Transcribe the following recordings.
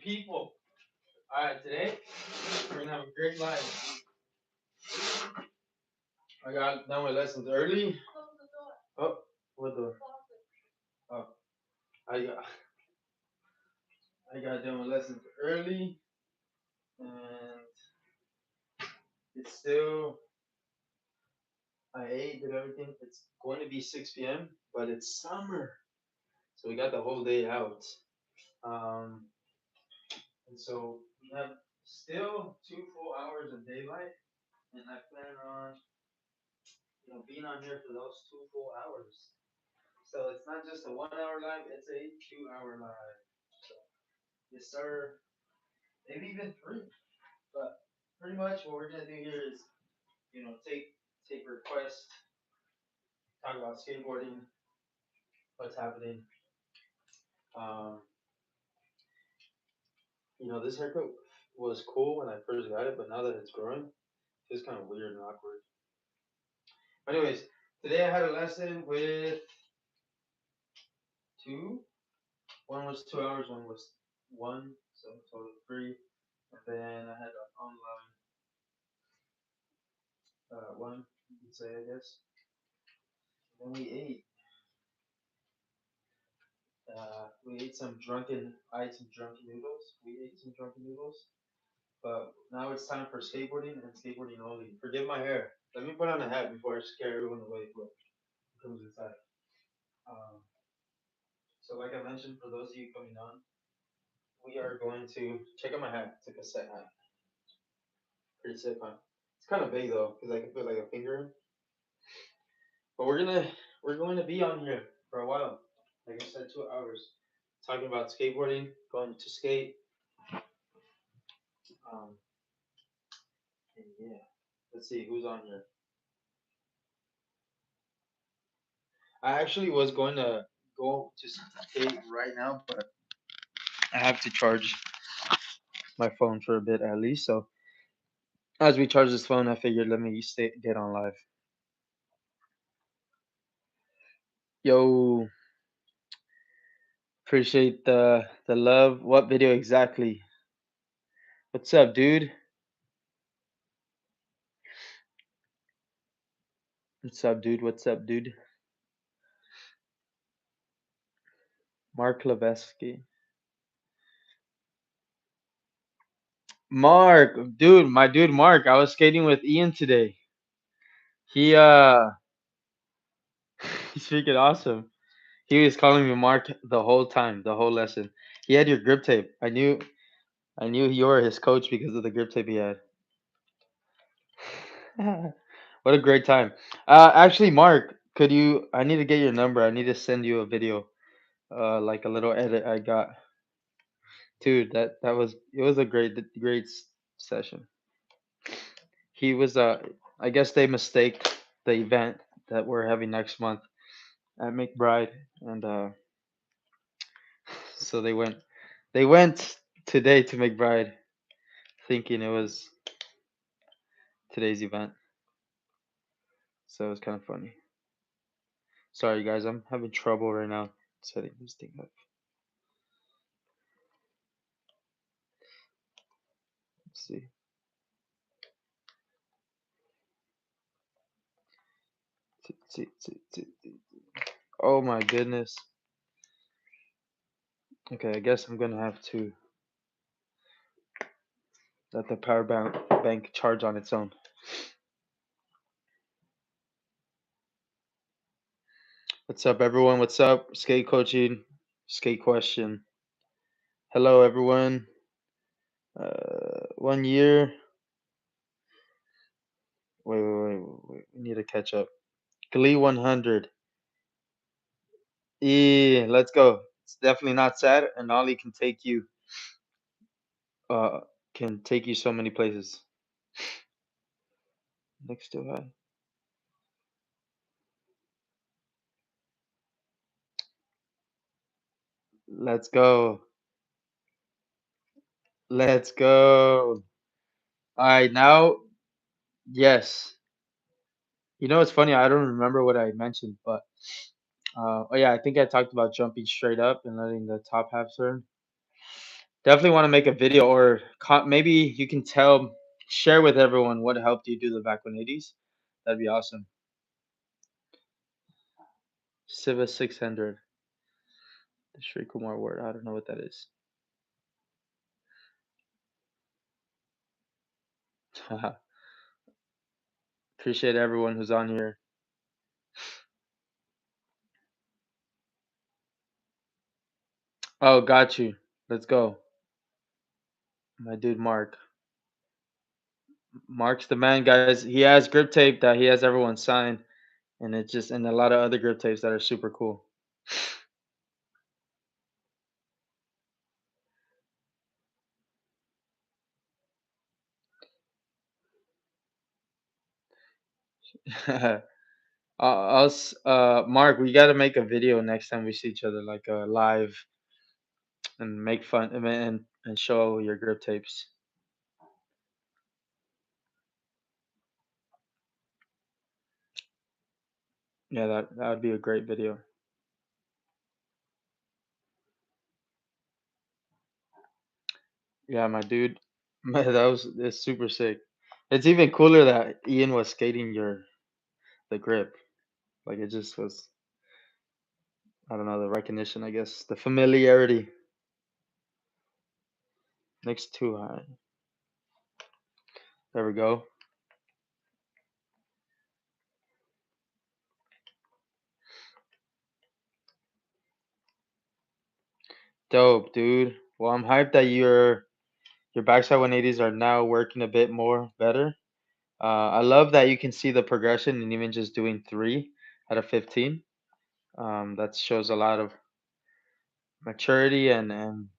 people? Alright, today we're gonna have a great life. I got done with lessons early. Oh, what door? Oh, I got I got done with lessons early, and it's still I ate, did everything. It's going to be 6 p.m., but it's summer, so we got the whole day out. Um, and so we have still 2 full hours of daylight, and I plan on being on here for those 2 full hours. So it's not just a 1 hour live, it's a 2 hour live. So, yes, sir. Maybe even three. But pretty much what we're gonna do here is, take requests, talk about skateboarding, what's happening. Um, this haircut was cool when I first got it, but now that it's growing, it's kind of weird and awkward. Anyways, today I had a lesson with two. One was 2 hours, one was one, so total three. And then I had an online one, you could say, I guess. And then we ate. I ate some drunken noodles. We ate some drunken noodles. But now it's time for skateboarding and skateboarding only. Forgive my hair. Let me put on a hat before I scare everyone away. Look, it comes inside. Um, so, like I mentioned, for those of you coming on, we are going to check out my hat. It's a cassette hat. Pretty sick, huh? It's kind of big though, because I can put like a finger in. But we're going to be on here for a while. Like I said, 2 hours talking about skateboarding, going to skate. Um, and yeah, let's see who's on here. I actually was going to go to skate right now, but I have to charge my phone for a bit at least. So as we charge this phone, I figured let me get on live. Yo, appreciate the love. What video exactly? What's up, dude? What's up, dude? What's up, dude? Mark Leveski. Mark, dude, my dude Mark. I was skating with Ian today. He he's freaking awesome. He was calling me Mark the whole time, the whole lesson. He had your grip tape. I knew you were his coach because of the grip tape he had. What a great time. Actually, Mark, could you? I need to get your number. I need to send you a video, like a little edit I got. Dude, that was it was a great session. He was I guess they mistaked the event that we're having next month at McBride, and so they went today to McBride thinking it was today's event. So it was kind of funny. Sorry guys, I'm having trouble right now setting this thing up. Let's see. Oh my goodness. Okay, I guess I'm gonna have to let the power bank charge on its own. What's up, everyone? What's up? Skate coaching, skate question. Hello, everyone. 1 year. Wait. We need to catch up. Glee 100. Yeah, let's go. It's definitely not sad, and Ollie uh, can take you so many places. Next to high. Let's go. Let's go. All right, now, yes. It's funny. I don't remember what I mentioned, but oh yeah, I think I talked about jumping straight up and letting the top half turn. Definitely want to make a video, or maybe you can share with everyone what helped you do the back 180s. That'd be awesome. Civa 600. The Sri Kumar word. I don't know what that is. Appreciate everyone who's on here. Oh, got you. Let's go. My dude Mark. Mark's the man, guys. He has grip tape that he has everyone sign, and it's just and a lot of other grip tapes that are super cool. Us, Mark, we got to make a video next time we see each other, like live, and make fun and show your grip tapes. Yeah, that would be a great video. Yeah, my dude, man, it's super sick. It's even cooler that Ian was skating the grip. Like it just was, I don't know, the recognition, I guess, the familiarity. Next to there we go. Dope, dude. Well, I'm hyped that your backside 180s are now working a bit more better. I love that you can see the progression and even just doing 3 out of 15. That shows a lot of maturity and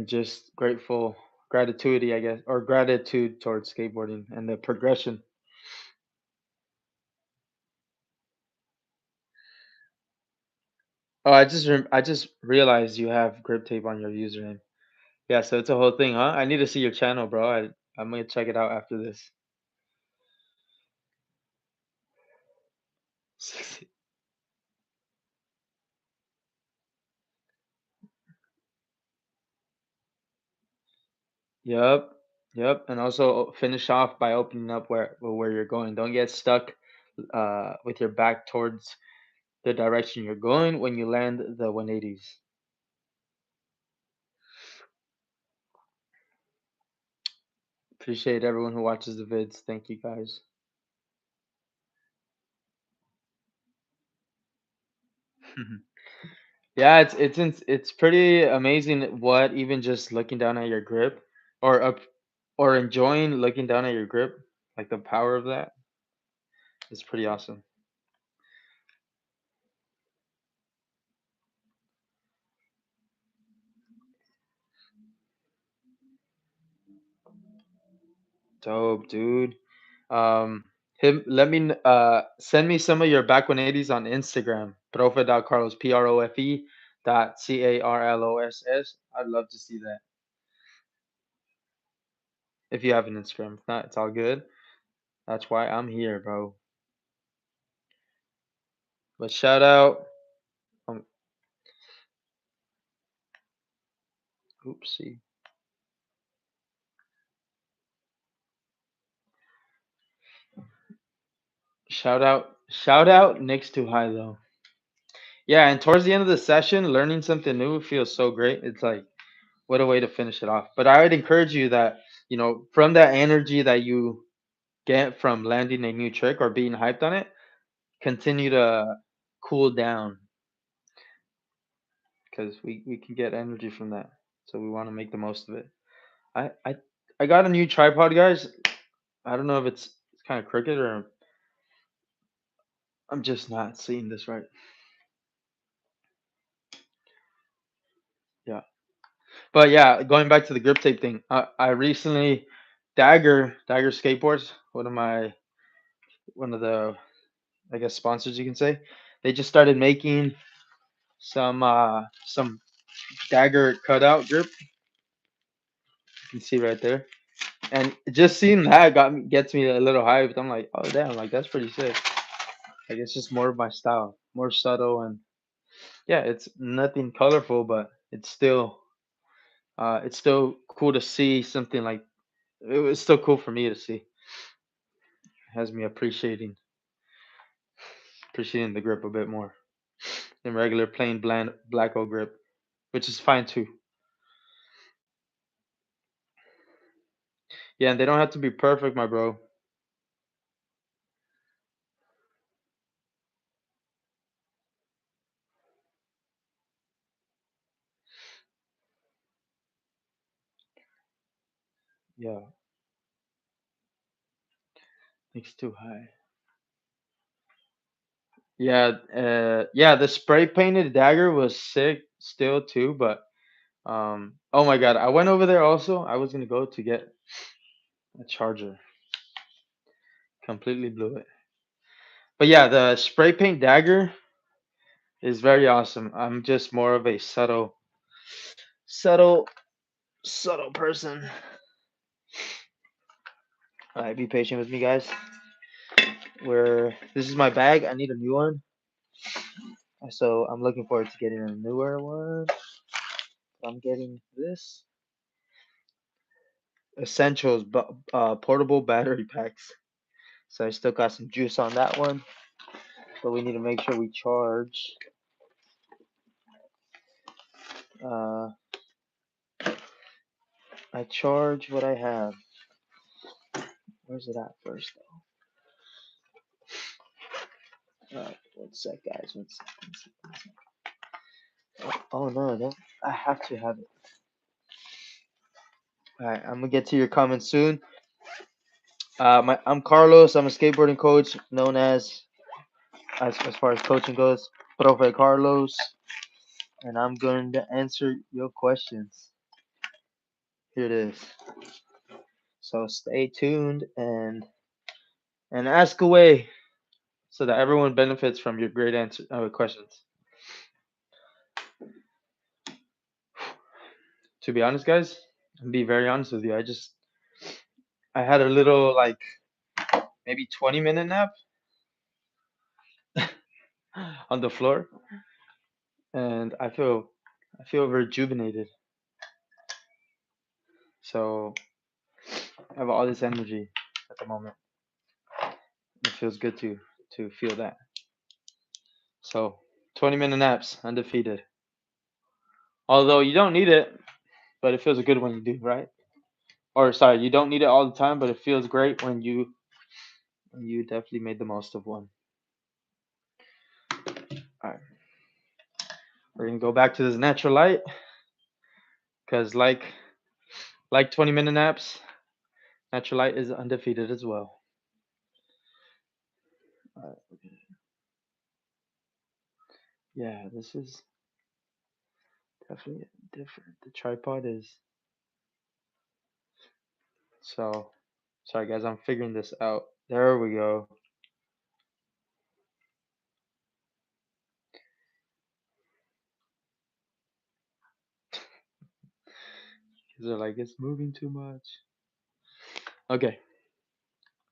just gratitude, I guess, or gratitude towards skateboarding and the progression. Oh, I just realized you have grip tape on your username. Yeah, so it's a whole thing, huh? I need to see your channel, bro. I'm gonna check it out after this. Yep, yep, and also finish off by opening up where you're going. Don't get stuck with your back towards the direction you're going when you land the 180s. Appreciate everyone who watches the vids. Thank you guys. Yeah, it's pretty amazing what even just looking down at your grip or up or enjoying looking down at your grip, like the power of that is pretty awesome. Dope, dude. Um, let me send me some of your back 180s on Instagram. Profe.carlos, Profe dot Carloss. I'd love to see that if you have an Instagram. If not, it's all good. That's why I'm here, bro. But shout out, um, oopsie. Shout out Nick's too high though. Yeah, and towards the end of the session, learning something new feels so great. It's like what a way to finish it off. But I would encourage you that, from that energy that you get from landing a new trick or being hyped on it, continue to cool down because we can get energy from that. So we want to make the most of it. I I I got a new tripod, guys. I don't know if it's kind of crooked or I'm just not seeing this right. Yeah. But yeah, going back to the grip tape thing, I recently Dagger skateboards, one of the I guess sponsors you can say, they just started making some Dagger cutout grip. You can see right there, and just seeing that gets me a little hyped. I'm like, oh damn, like that's pretty sick. Like it's just more of my style, more subtle, and yeah, it's nothing colorful, but it's still It's still cool to see something like it was still cool for me to see. Has me appreciating the grip a bit more than regular plain bland black oak grip, which is fine too. Yeah, and they don't have to be perfect, my bro. Yeah, it's too high. Yeah, yeah, the spray painted dagger was sick still too, but oh my god, I went over there also. I was gonna go to get a charger. Completely blew it. But yeah, the spray paint dagger is very awesome. I'm just more of a subtle, subtle person. Alright, be patient with me, guys. Where this is my bag. I need a new one, so I'm looking forward to getting a newer one. I'm getting this essentials, portable battery packs. So I still got some juice on that one, but we need to make sure we charge. Uh, I charge what I have. Where's it at first though? One sec, guys. One sec. One sec, one sec. Oh no, I don't. I have to have it. All right, I'm gonna get to your comments soon. I'm Carlos. I'm a skateboarding coach, known as far as coaching goes, Profe Carlos, and I'm going to answer your questions. Here it is. So stay tuned and ask away so that everyone benefits from your great answer questions. To be honest, guys, I'll be very honest with you. I had a little like maybe 20-minute nap on the floor, and I feel rejuvenated. So I have all this energy at the moment. It feels good to feel that. So 20-minute naps, undefeated. Although you don't need it, but it feels good when you do, right? Or sorry, you don't need it all the time, but it feels great when you definitely made the most of one. All right, we're gonna go back to this natural light because like 20-minute naps, natural light is undefeated as well. All right, yeah, this is definitely different. The tripod is so. Sorry, guys, I'm figuring this out. There we go. They're like it's moving too much. Okay,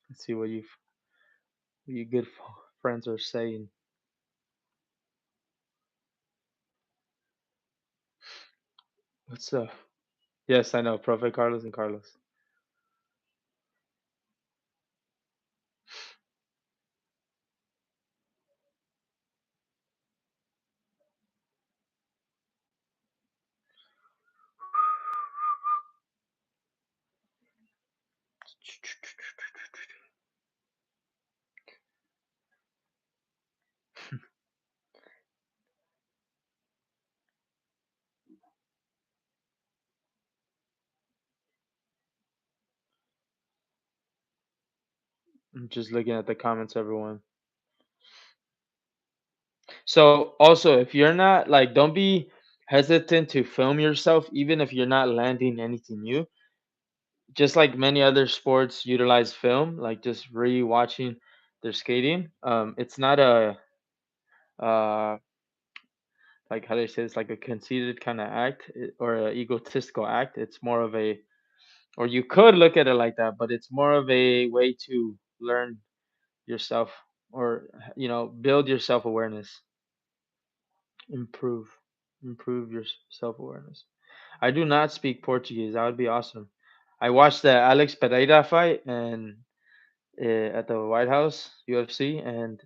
let's see what you good friends are saying. What's up? Yes, I know. Prophet Carlos and Carlos. I'm just looking at the comments, everyone. So also, if you're not like, don't be hesitant to film yourself, even if you're not landing anything new. Just like many other sports utilize film, like just re-watching their skating. It's not a uh like how do I say it's like a conceited kind of act or an egotistical act. It's more of a, or you could look at it like that, but it's more of a way to learn yourself or build your self-awareness, improve improve your self-awareness. I do not speak Portuguese. That would be awesome. I watched the Alex Pereira fight and at the White House UFC, and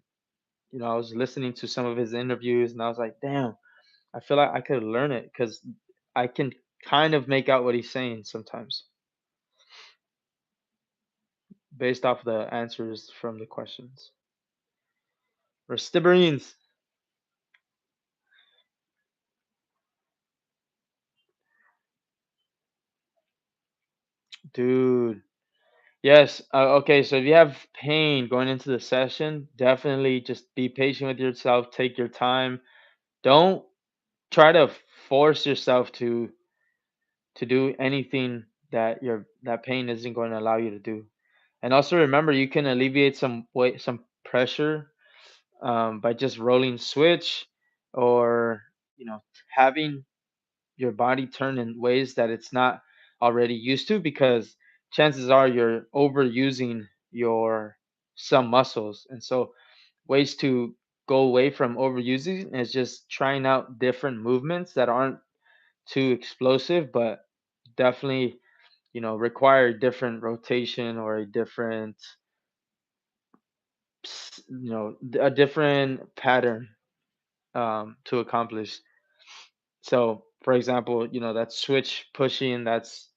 I was listening to some of his interviews, and I was like, damn, I feel like I could learn it because I can kind of make out what he's saying sometimes based off the answers from the questions. Restiberines, dude. Yes. Okay. So if you have pain going into the session, definitely just be patient with yourself. Take your time. Don't try to force yourself to do anything that pain isn't going to allow you to do. And also remember, you can alleviate some weight, some pressure by just rolling switch or having your body turn in ways that it's not already used to because chances are you're overusing your some muscles. And so ways to go away from overusing is just trying out different movements that aren't too explosive but definitely require different rotation or a different a different pattern to accomplish. So, for example, that switch pushing, that's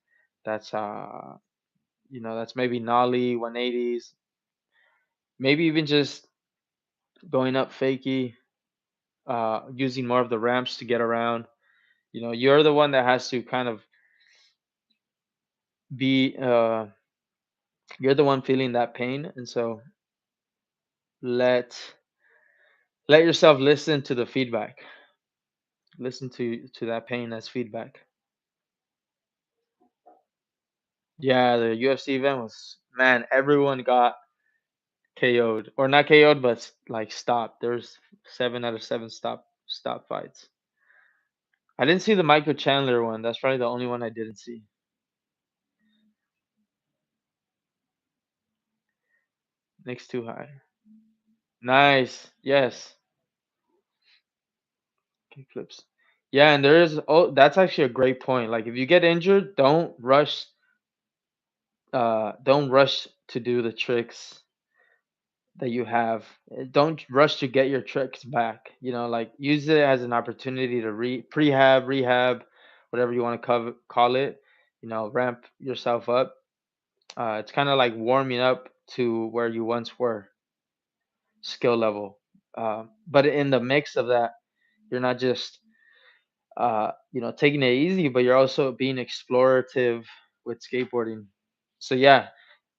maybe nollie 180s, maybe even just going up fakie, using more of the ramps to get around. You're the one that has to kind of be, you're the one feeling that pain, and so let let yourself listen to the feedback. Listen to that pain as feedback. Yeah, the UFC event was, man, everyone got KO'd or not KO'd, but like stopped. There's 7 out of 7 stop fights. I didn't see the Michael Chandler one. That's probably the only one I didn't see. Next too high. Nice. Yes. Kickflips. Yeah, and there is, oh, that's actually a great point. Like if you get injured, don't rush to do the tricks that you have. Don't rush to get your tricks back. Like use it as an opportunity to prehab, rehab, whatever you want to call it. Ramp yourself up. It's kind of like warming up to where you once were, skill level. But in the mix of that, you're not just taking it easy, but you're also being explorative with skateboarding. So yeah,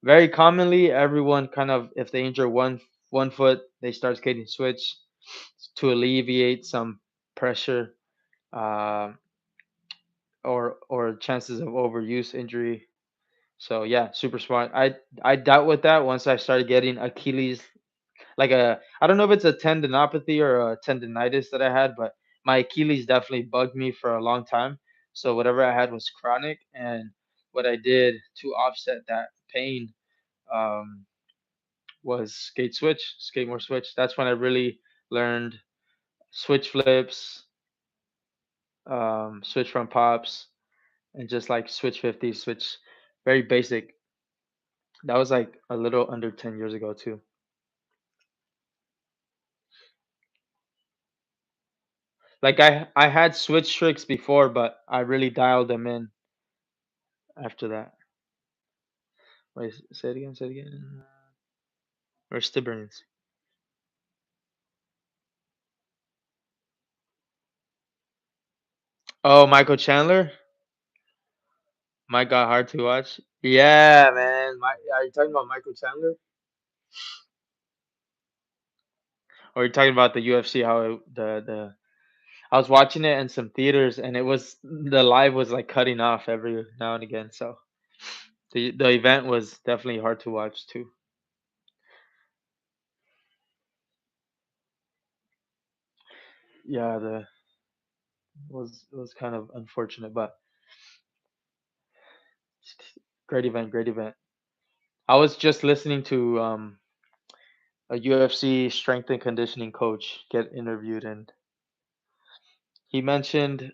very commonly everyone kind of, if they injure one foot, they start skating switch to alleviate some pressure, uh, or chances of overuse injury. So yeah, super smart. I dealt with that once I started getting Achilles, like I don't know if it's a tendinopathy or a tendinitis that I had, but my Achilles definitely bugged me for a long time. So whatever I had was chronic, and what I did to offset that pain um, was skate more switch. That's when I really learned switch flips, switch front pops, and just like switch 50, switch, very basic. That was like a little under 10 years ago too. Like I had switch tricks before, but I really dialed them in after that. Wait, say it again. Say it again. Or Stiburns. Oh, Michael Chandler. Mike got hard to watch. Yeah, man. Are you talking about Michael Chandler? Or are you talking about the UFC? How the I was watching it in some theaters, and it was the live was like cutting off every now and again. So the event was definitely hard to watch too. Yeah, the was it was kind of unfortunate, but great event, great event. I was just listening to a UFC strength and conditioning coach get interviewed, and he mentioned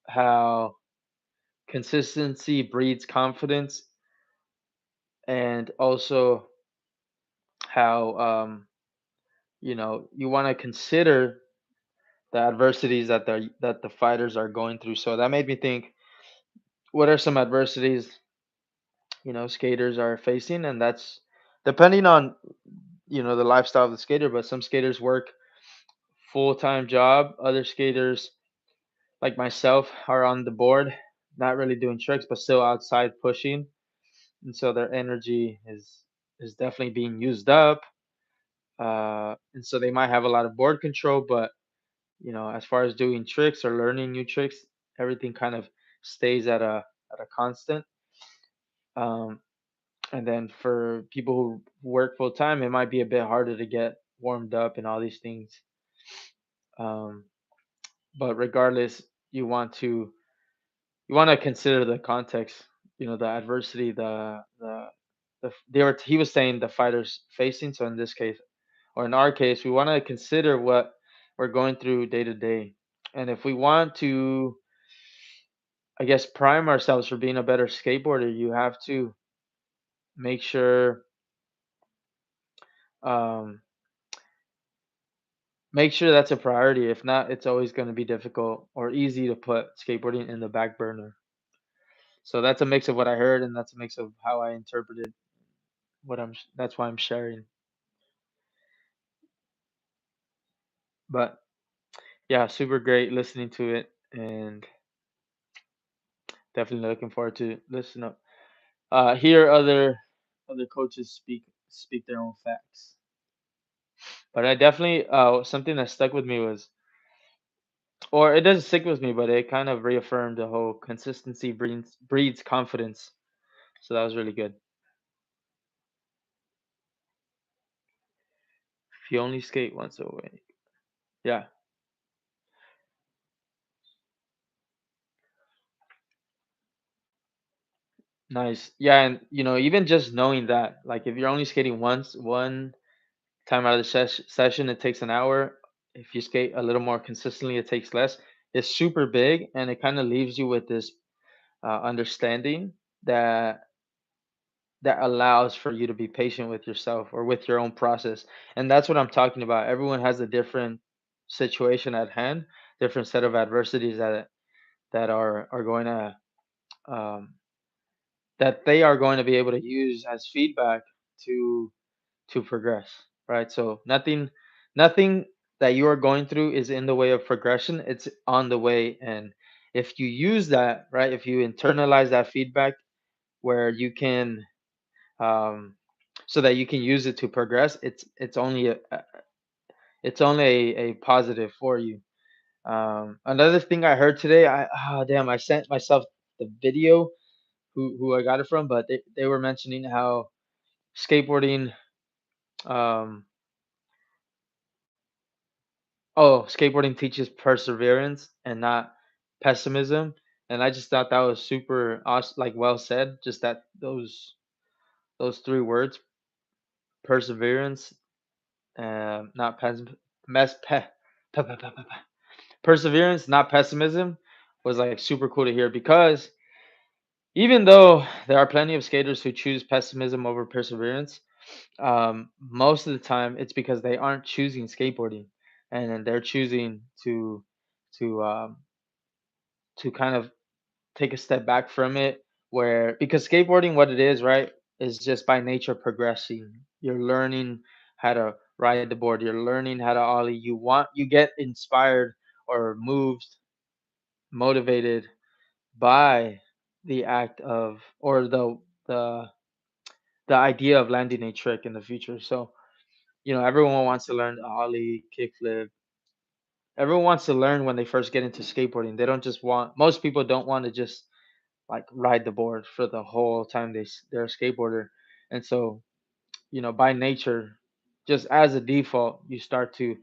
how consistency breeds confidence, and also how you want to consider the adversities that the fighters are going through. So that made me think, what are some adversities skaters are facing? And that's depending on the lifestyle of the skater. But some skaters work full-time job, other skaters like myself are on the board, not really doing tricks but still outside pushing, and so their energy is definitely being used up. And so they might have a lot of board control, but as far as doing tricks or learning new tricks, everything kind of stays at a constant. um, and then for people who work full time, it might be a bit harder to get warmed up and all these things. um, but regardless, you want to you want to consider the context, the adversity, he was saying the fighters facing. So in this case, or in our case, we want to consider what we're going through day to day. And if we want to, I guess, prime ourselves for being a better skateboarder, you have to make sure um, that's a priority. If not, it's always going to be difficult or easy to put skateboarding in the back burner. So that's a mix of what I heard, and that's a mix of how I interpreted that's why I'm sharing. But yeah, super great listening to it, and definitely looking forward to listen up. Hear other coaches speak their own facts. But I definitely something that stuck with me was, or it doesn't stick with me, but it kind of reaffirmed the whole consistency breeds confidence. So that was really good. If you only skate once a week, yeah, nice. Yeah, and even just knowing that, like if you're only skating once, one time out of the session, it takes an hour. If you skate a little more consistently, it takes less. It's super big, and it kind of leaves you with this understanding that allows for you to be patient with yourself or with your own process. And that's what I'm talking about. Everyone has a different situation at hand, different set of adversities that are going to um, that they are going to be able to use as feedback to progress, right? So nothing that you are going through is in the way of progression. It's on the way. And if you use that, right, if you internalize that feedback where you can um, so that you can use it to progress, it's only a positive for you. Another thing I heard today, damn, I sent myself the video who I got it from, but they were mentioning how skateboarding um skateboarding teaches perseverance and not pessimism. And I just thought that was super awesome, like well said. Just that those three words, perseverance, not mess, pe, pe, pe, pe, pe, pe. perseverance, not pessimism, was like super cool to hear, because even though there are plenty of skaters who choose pessimism over perseverance, most of the time it's because they aren't choosing skateboarding, and then they're choosing to kind of take a step back from it, where because skateboarding, what it is, right, is just by nature progressing. You're learning how to ride the board, you're learning how to ollie, you get inspired or moved, motivated by the act of, or the the idea of landing a trick in the future. So everyone wants to learn ollie, kickflip. Everyone wants to learn when they first get into skateboarding. They don't just want Most people don't want to just like ride the board for the whole time they're a skateboarder. And so by nature, just as a default, you start to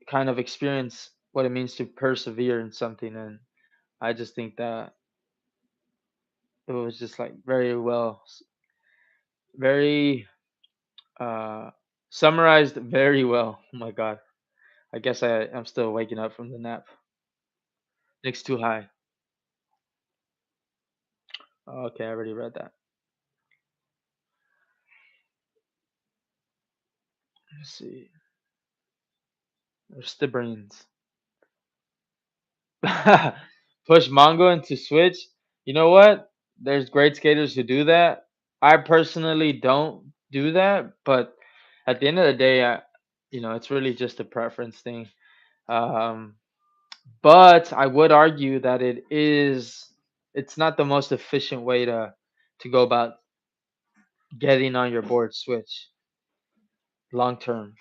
kind of experience what it means to persevere in something. And I just think that it was just like very well, very uh summarized very well. Oh my god, I guess I'm still waking up from the nap. Nick's too high. Okay, I already read that. Let's see. There's the brains. Push Mongo into Switch. You know what? There's great skaters who do that. I personally don't do that, but at the end of the day, it's really just a preference thing. Um, but I would argue that it's not the most efficient way to go about getting on your board Switch long term,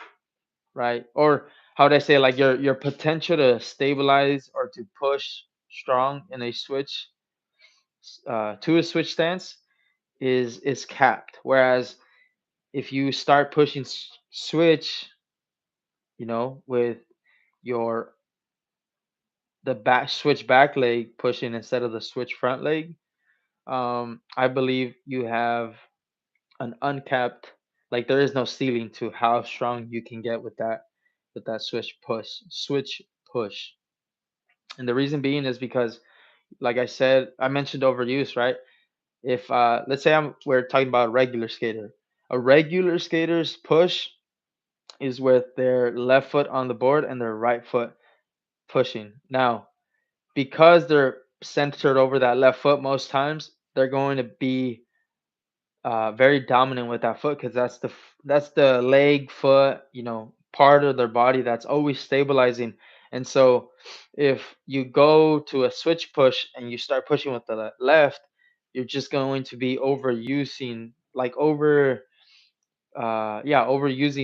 right? Or how would I say, like your potential to stabilize or to push strong in a Switch to a Switch stance is capped. Whereas if you start pushing Switch, with your the back Switch back leg pushing instead of the Switch front leg, I believe you have an uncapped, like there is no ceiling to how strong you can get with that switch push. And the reason being is because, like I mentioned overuse, right? If let's say we're talking about a regular skater, a regular skater's push is with their left foot on the board and their right foot pushing. Now, because they're centered over that left foot most times, they're going to be very dominant with that foot because that's the leg, foot, part of their body that's always stabilizing. And so, if you go to a switch push and you start pushing with the left, you're just going to be overusing, like overusing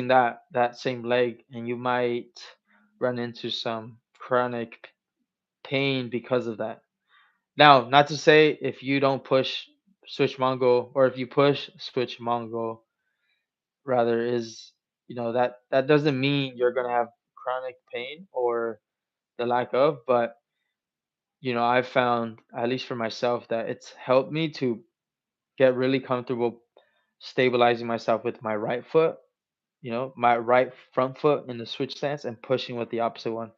that same leg, and you might run into some chronic pain because of that. Now, not to say if you don't push switch Mongo, or if you push switch Mongo, rather, is that doesn't mean you're gonna have chronic pain or the lack of, but I've found, at least for myself, that it's helped me to get really comfortable stabilizing myself with my right foot, my right front foot in the switch stance and pushing with the opposite one,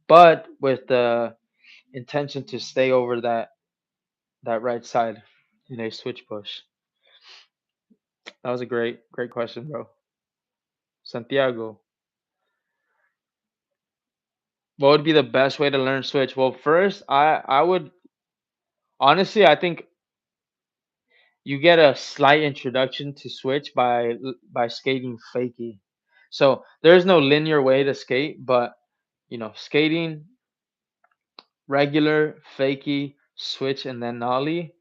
but with the intention to stay over that right side in a switch push. That was a great question, bro. Santiago, what would be the best way to learn Switch? Well, first, I would honestly, I think you get a slight introduction to Switch by skating fakie. So there's no linear way to skate, but skating regular, fakie, switch, and then nollie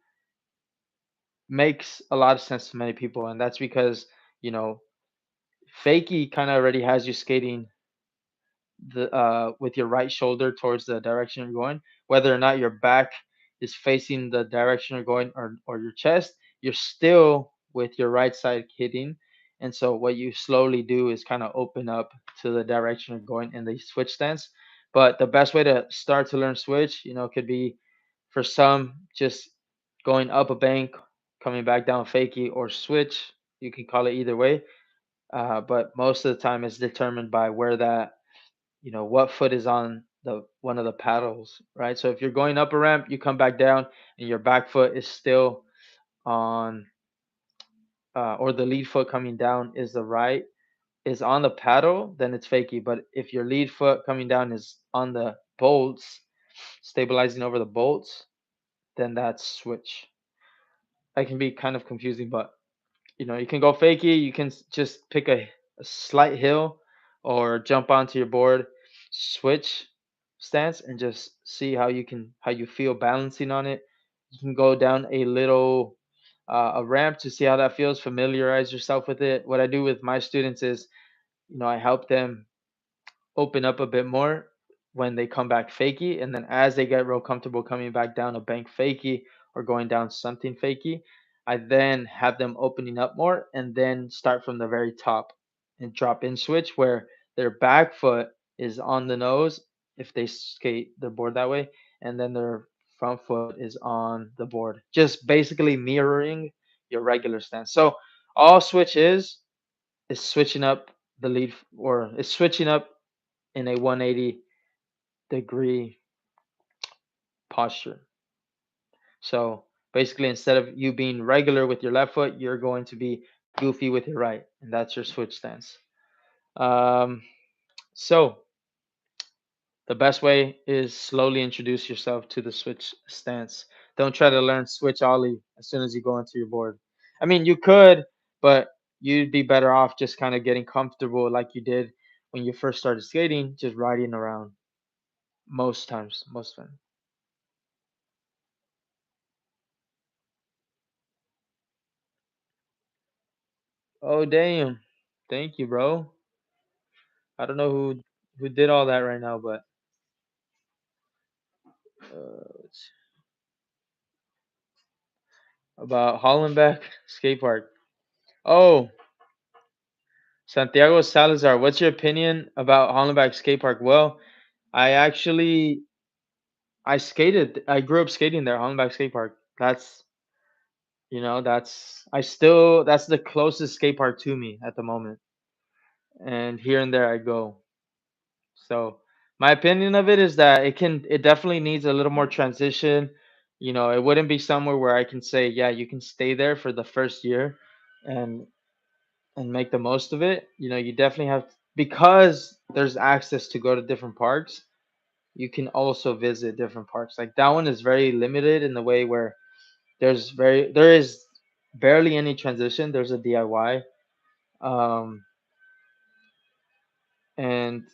makes a lot of sense to many people, and that's because you know fakie kind of already has you skating the with your right shoulder towards the direction you're going, whether or not your back is facing the direction you're going, or your chest, you're still with your right side hitting. And so what you slowly do is kind of open up to the direction you're going in the switch stance. But the best way to start to learn switch, could be for some just going up a bank, coming back down fakie, or switch. You can call it either way. But most of the time it's determined by where that what foot is on the one of the paddles, right? So if you're going up a ramp, you come back down and your back foot is still on, or the lead foot coming down is on the paddle, then it's fakie. But if your lead foot coming down is on the bolts, stabilizing over the bolts, then that's switch. That can be kind of confusing, but you can go fakie. You can just pick a slight hill or jump onto your board, switch stance, and just see how you feel balancing on it. You can go down a ramp to see how that feels. Familiarize yourself with it. What I do with my students is, I help them open up a bit more when they come back fakie, and then as they get real comfortable coming back down a bank fakie or going down something fakie, I then have them opening up more and then start from the very top and drop in switch where their back foot is on the nose if they skate the board that way, and then their front foot is on the board, just basically mirroring your regular stance. So all switch is switching up the lead, or is switching up in a 180-degree posture. So Basically, instead of you being regular with your left foot, you're going to be goofy with your right, and that's your switch stance. Um, so the best way is slowly introduce yourself to the switch stance. Don't try to learn switch ollie as soon as you go into your board. I mean, you could, but you'd be better off just kind of getting comfortable like you did when you first started skating, just riding around most times, most times. Oh, damn. Thank you, bro. I don't know who did all that right now, but it's about Hollenbeck Skate Park. Oh, Santiago Salazar, what's your opinion about Hollenbeck Skate Park? Well, I actually I skated. I grew up skating there, Hollenbeck Skate Park. That's the closest skate park to me at the moment. And here and there I go. So my opinion of it is that it definitely needs a little more transition. It wouldn't be somewhere where I can say, yeah, you can stay there for the first year and make the most of it. You definitely have, because there's access to go to different parks. You can also visit different parks. Like that one is very limited in the way where there is barely any transition. There's a DIY. Um and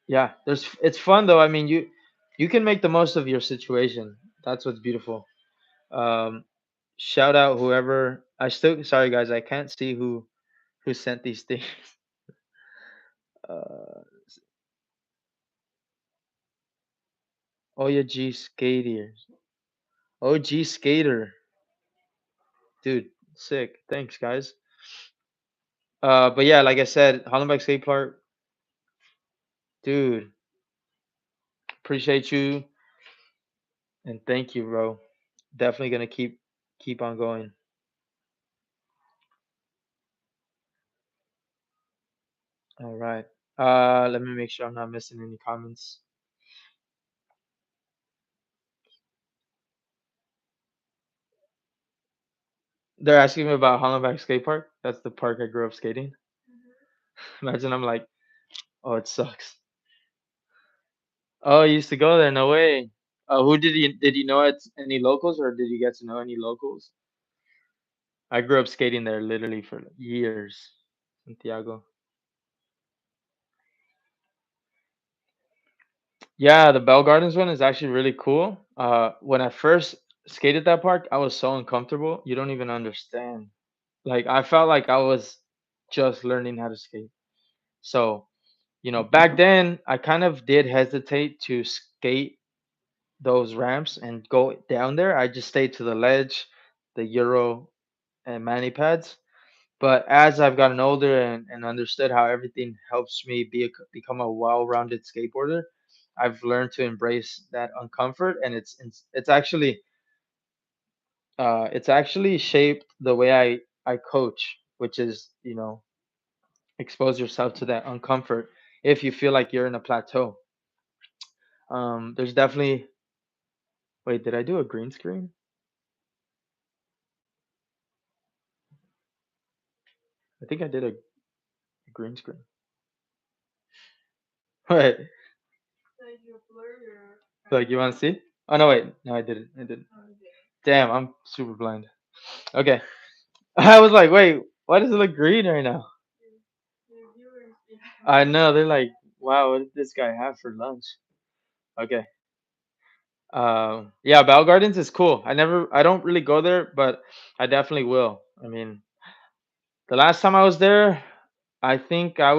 yeah, it's fun though. I mean, you can make the most of your situation. That's what's beautiful. Um Shout out whoever. I still Sorry guys, I can't see who sent these things. Uh OG Skater. OG Skater. Dude, sick. Thanks guys. But yeah, like I said, Hollenbeck Skate Park, dude, appreciate you and thank you, bro. Definitely gonna keep on going. All right. Let me make sure I'm not missing any comments. They're asking me about Hollenbeck Skate Park. That's the park I grew up skating. Imagine I'm like, oh, it sucks. Oh, you used to go there? No way. Who did you know any locals, or did you get to know any locals? I grew up skating there literally for years. Santiago. Yeah, the Bell Gardens one is actually really cool. When I first skated that park, I was so uncomfortable. You don't even understand. Like I felt like I was just learning how to skate. So, back then I kind of did hesitate to skate those ramps and go down there. I just stayed to the ledge, the Euro and mani pads. But as I've gotten older and understood how everything helps me become a well-rounded skateboarder, I've learned to embrace that uncomfort, and it's actually shaped the way I coach, which is expose yourself to that uncomfort if you feel like you're in a plateau. There's definitely. Wait, did I do a green screen? I think I did a green screen. Wait, like you want to see? Oh no, wait, no, I didn't. I didn't. Damn, I'm super blind. Okay, I was like, wait, why does it look green right now? I know they're like, wow, what did this guy have for lunch? Okay. Yeah, Bell Gardens is cool. I don't really go there, but I definitely will. I mean, the last time I was there, I think I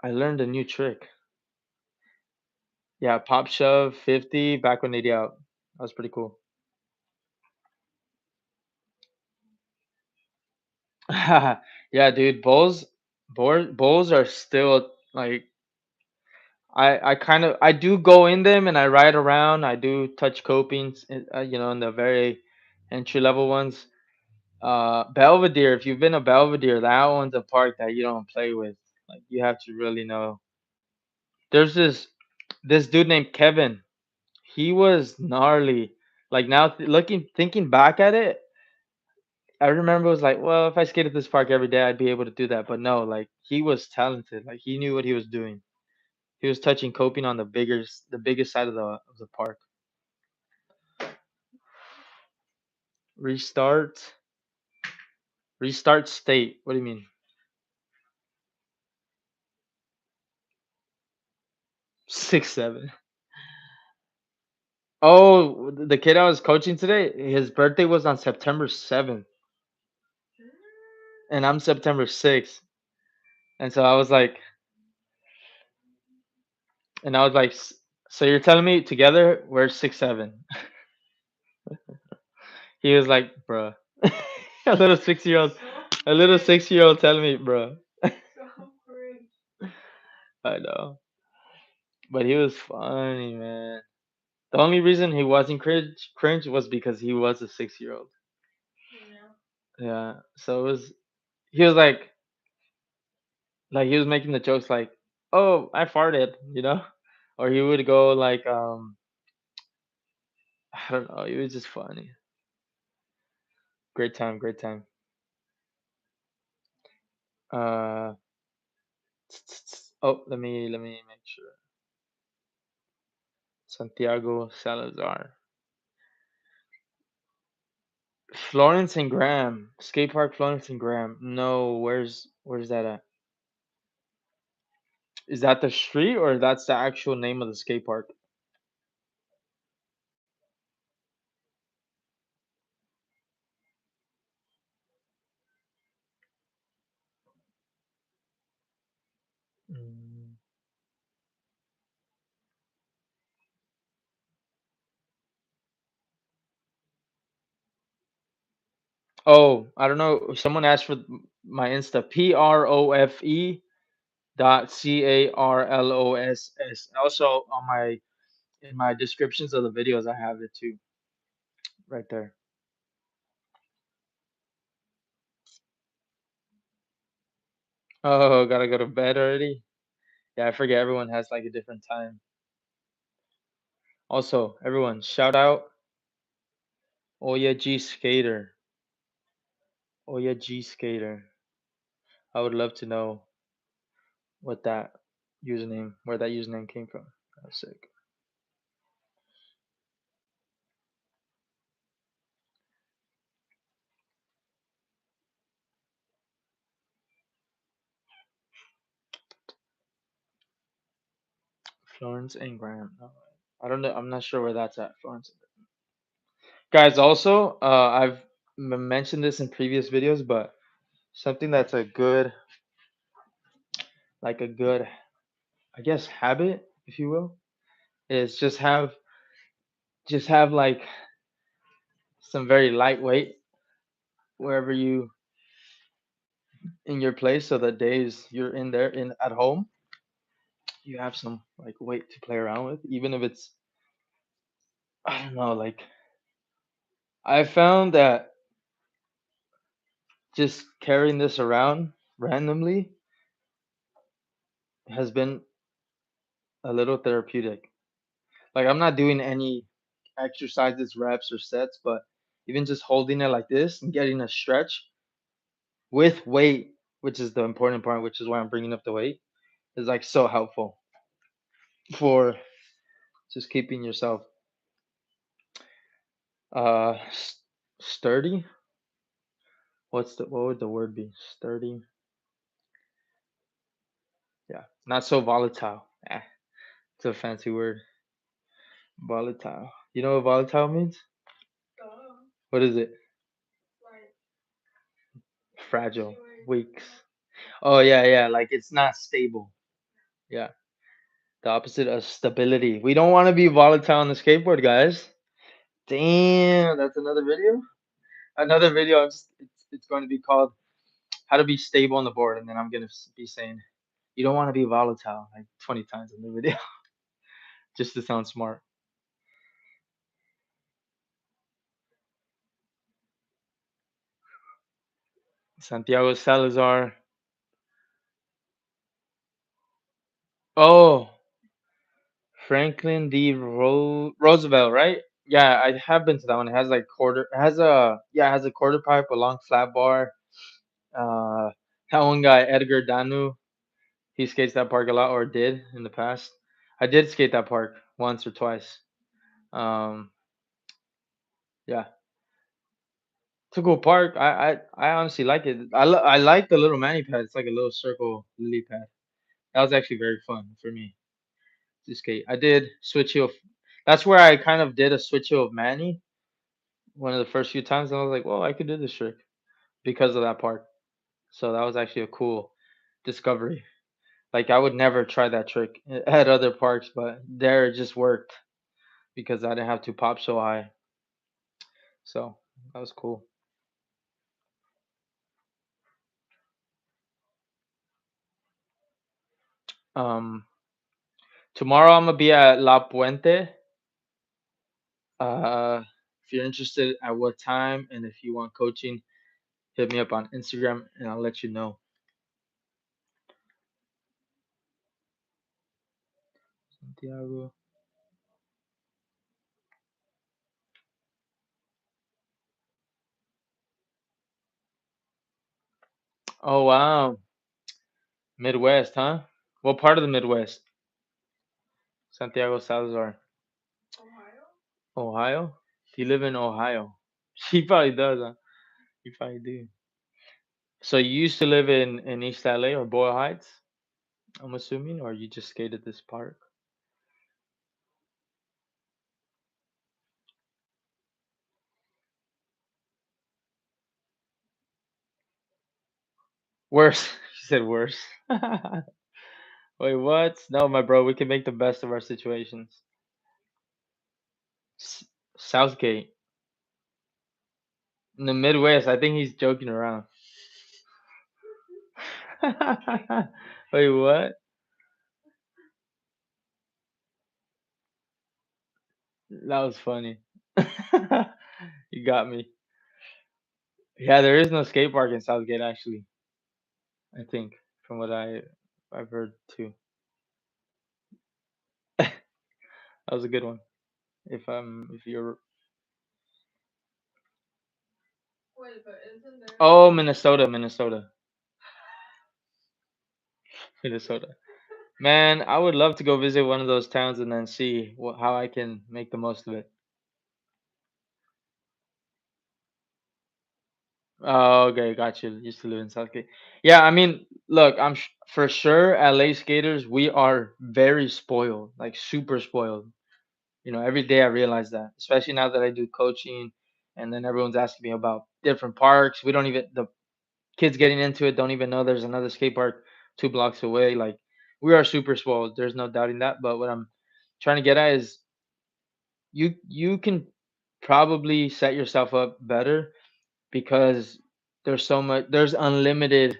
learned a new trick. Yeah, pop shove 50 back when 80 out. That was pretty cool. Yeah, dude, bowls are still like I do go in them and I ride around. I do touch copings, in the very entry level ones. Belvedere, if you've been to Belvedere, that one's a park that you don't play with. Like you have to really know. There's this dude named Kevin. He was gnarly. Like now, looking, thinking back at it, I remember it was like, well, if I skated this park every day, I'd be able to do that. But no, like he was talented. Like he knew what he was doing. He was touching coping on the biggest side of the park. Restart, restart state. What do you mean? 6'7". Oh, the kid I was coaching today, his birthday was on September 7th, and I'm September 6th. And so I was like, so you're telling me together we're 6'7"?" He was like, bruh. a little 6 year old, a little 6 year old telling me, bruh. I know, but he was funny, man. The only reason he wasn't cringe was because he was a 6 year old. Yeah, so it was. He was like he was making the jokes like, "Oh, I farted," or he would go like, I don't know. It was just funny. Great time, great time. Uh, oh, let me make sure. Santiago Salazar, Florence and Graham, skate park, Florence and Graham. No, where's that at? Is that the street or that's the actual name of the skate park? Mm. Oh, I don't know. Someone asked for my Insta. Profe.Carloss. Also on my in my descriptions of the videos, I have it too, right there. Oh, gotta go to bed already. Yeah, I forget everyone has like a different time. Also, everyone, shout out Oya G Skater. Oya G Skater. I would love to know what that where that username came from. That's sick. Florence and Graham. No, I don't know. I'm not sure where that's at. Florence. Guys, also, I've mentioned this in previous videos, but something that's a good, I guess, habit, if you will, is just have like some very lightweight wherever you in your place, so the days you're in there in at home, you have some like weight to play around with, even if it's I don't know, like I found that just carrying this around randomly has been a little therapeutic. Like I'm not doing any exercises, reps, or sets, but even just holding it like this and getting a stretch with weight, which is the important part, which is why I'm bringing up the weight, is like so helpful for just keeping yourself sturdy. What would the word be? Sturdy. Yeah, not so volatile. It's a fancy word. Volatile. You know what volatile means? What is it? Fragile. Weak. Oh yeah, yeah. Like it's not stable. Yeah. The opposite of stability. We don't want to be volatile on the skateboard, guys. Damn, that's another video. Another video. It's going to be called "How to Be Stable on the Board," and then I'm gonna be saying you don't want to be volatile like 20 times in the video, just to sound smart. Santiago Salazar. Oh, Franklin D. Roosevelt, right? Yeah, I have been to that one. It has like quarter. It has a yeah, it has a quarter pipe, a long flat bar. Uh, that one guy Edgar Danu, he skates that park a lot, or did in the past. I did skate that park once or twice. Um, yeah, it's a cool park. I honestly like it. I like the little mani pad. It's like a little circle lily pad. That was actually very fun for me to skate. I did switch heel. That's where I kind of did a switch heel of mani one of the first few times, and I was like, "Well, I could do this trick because of that park." So that was actually a cool discovery. Like I would never try that trick at other parks, but there it just worked because I didn't have to pop so high. So that was cool. Um, Tomorrow I'm gonna be at La Puente. If you're interested at what time and if you want coaching, hit me up on Instagram and I'll let you know. Santiago. Oh wow, Midwest, huh? What part of the Midwest? Santiago Salazar, Ohio. He live in Ohio. He probably does, huh? He probably do. So you used to live in East LA or Boyle Heights, I'm assuming, or you just skated this park? Worse. She said worse. Wait, what? No, my bro, we can make the best of our situations. S- Southgate. In the Midwest, I think he's joking around. Wait, what? That was funny. You got me. Yeah, there is no skate park in Southgate actually. I think from what I've heard too. That was a good one. If you're oh Minnesota, Minnesota, Minnesota. Man, I would love to go visit one of those towns and then see how I can make the most of it. Oh, okay, got you. Used to live in Southgate. Yeah, I mean, look, for sure LA skaters, we are very spoiled, like super spoiled. Every day I realize that, especially now that I do coaching and then everyone's asking me about different parks. We don't even, the kids getting into it don't even know there's another skate park 2 blocks away. Like, we are super spoiled. There's no doubting that. But what I'm trying to get at is you can probably set yourself up better because there's unlimited,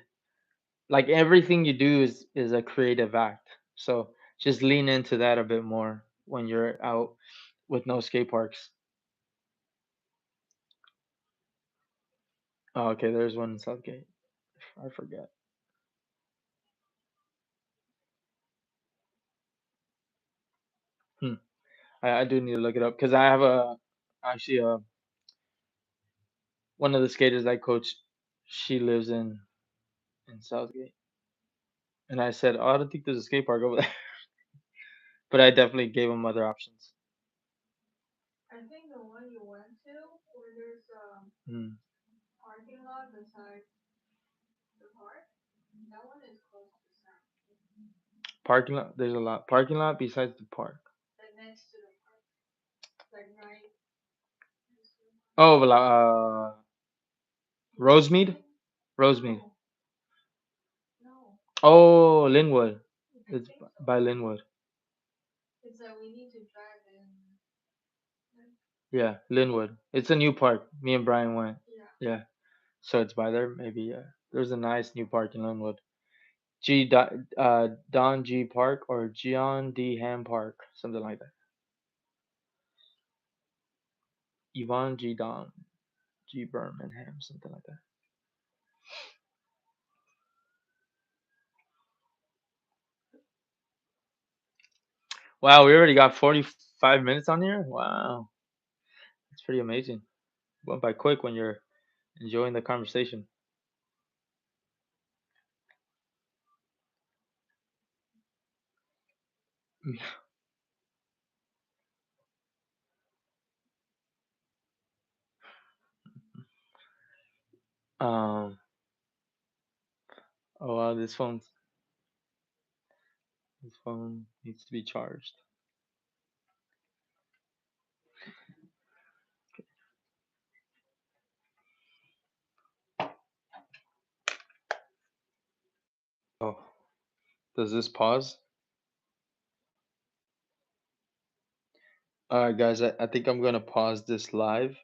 like everything you do is a creative act. So just lean into that a bit more when you're out with no skate parks. Oh, okay, there's one in Southgate. I forget. Hmm. I do need to look it up because I have actually one of the skaters I coach. She lives in Southgate, and I said, "Oh, I don't think there's a skate park over there," but I definitely gave him other options. Hmm. Parking lot. There's a lot parking lot besides the park. Oh, Rosemead. Rosemead. Oh, Linwood. It's by Linwood. Yeah, Linwood. It's a new park. Me and Brian went. Yeah, so it's by there. Maybe yeah. There's a nice new park in Linwood. Don G Park or John D Ham Park, something like that. Yvonne G Don G Birmingham, something like that. Wow, we already got 45 minutes on here. Wow, that's pretty amazing. Went by quick when you're enjoying the conversation. Um. Oh wow, this phone needs to be charged. Oh, does this pause? All right, guys. I think I'm gonna pause this live